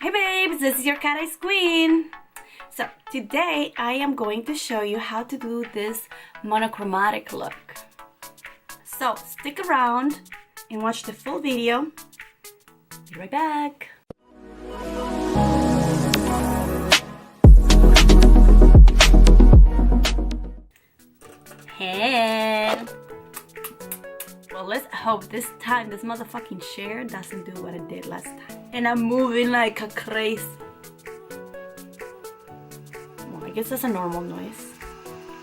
Hi babes, this is your Kateyesqueen. So today I am going to show you how to do this monochromatic look. So stick around and watch the full video. Be right back. Hey. Well, let's hope this time this motherfucking chair doesn't do what it did last time. And I'm moving like a crazy. Well, I guess that's a normal noise.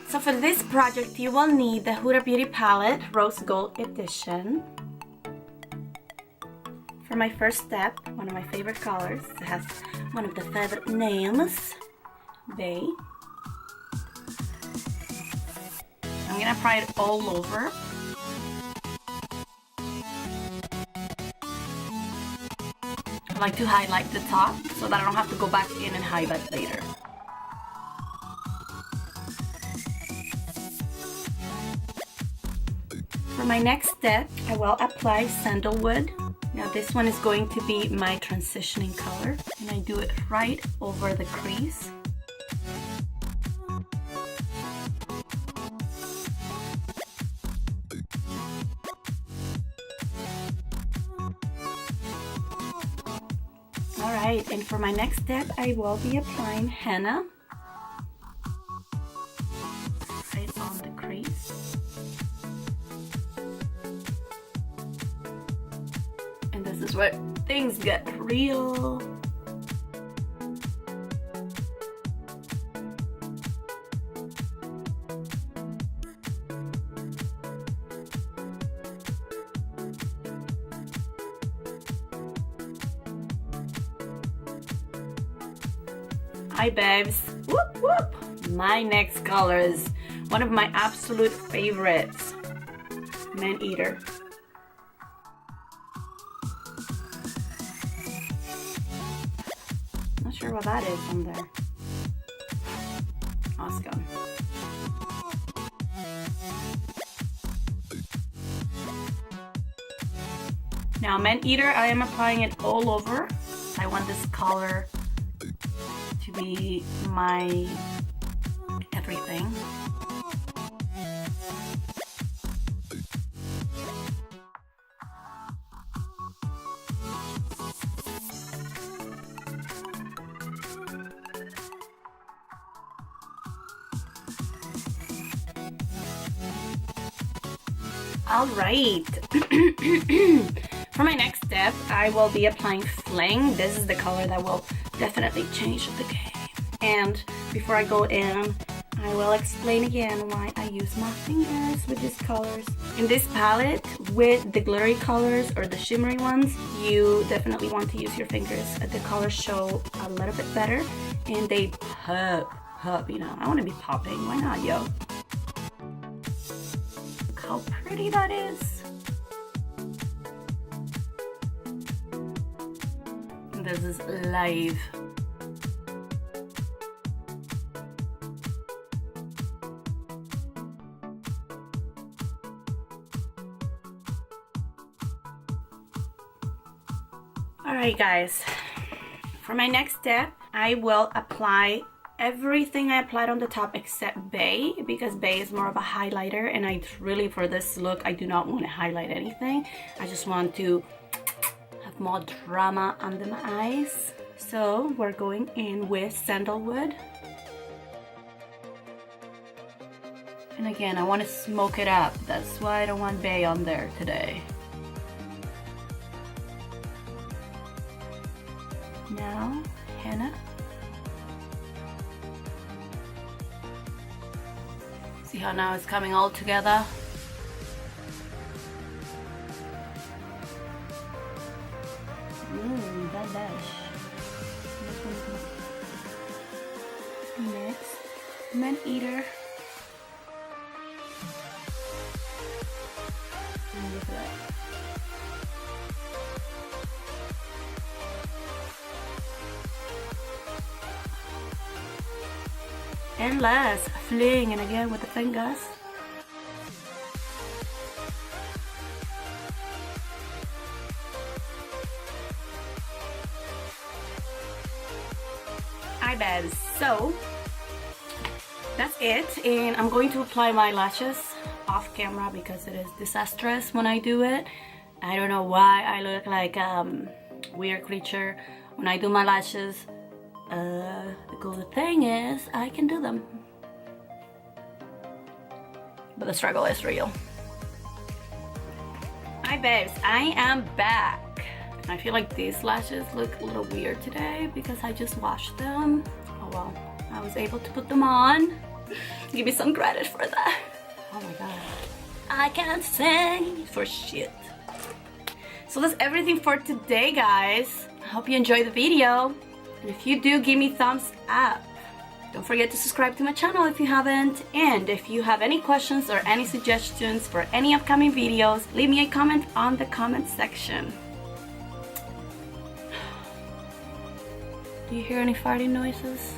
So for this project, you will need the Huda Beauty palette, Rose Gold Edition. For my first step, one of my favorite colors, it has one of the favorite names, Bay. I'm gonna apply it all over. I like to highlight the top so that I don't have to go back in and highlight later. For my next step, I will apply sandalwood. Now this one is going to be my transitioning color, and I do it right over the crease. Alright, and for my next step, I will be applying henna right on the crease. And this is where things get real. Hi babes, whoop whoop! My next color is one of my absolute favorites, Man Eater. Not sure what that is on there. Oh, it's gone. Now Man Eater, I am applying it all over. I want this color to be my everything. All right. For my next step, I will be applying Fling. This is the color that will definitely change the game. And before I go in, I will explain again why I use my fingers with these colors. In this palette, with the glittery colors or the shimmery ones, you definitely want to use your fingers. The colors show a little bit better and they pop, you know. I want to be popping, why not, yo? Look how pretty that is. This is live. Alright guys, for my next step, I will apply everything I applied on the top except Bay, because Bay is more of a highlighter, and I really, for this look, I do not want to highlight anything. I just want to have more drama under my eyes. So we're going in with sandalwood. And again, I want to smoke it up. That's why I don't want Bay on there today. Now, henna. See how now it's coming all together? That dash. Next, Man Eater. And look at that. And last, Fling, and again with the fingers. Hi babes, so that's it, and I'm going to apply my lashes off camera because it is disastrous when I do it. I don't know why I look like weird creature when I do my lashes. The good thing is I can do them, but the struggle is real. Hi babes, I am back. I feel like these lashes look a little weird today because I just washed them. Oh well, I was able to put them on. Give me some credit for that. Oh my god, I can't sing for shit. So that's everything for today, guys. I hope you enjoyed the video, and if you do, give me thumbs up. Don't forget to subscribe to my channel if you haven't, and if you have any questions or any suggestions for any upcoming videos, leave me a comment on the comment section. Do you hear any farting noises?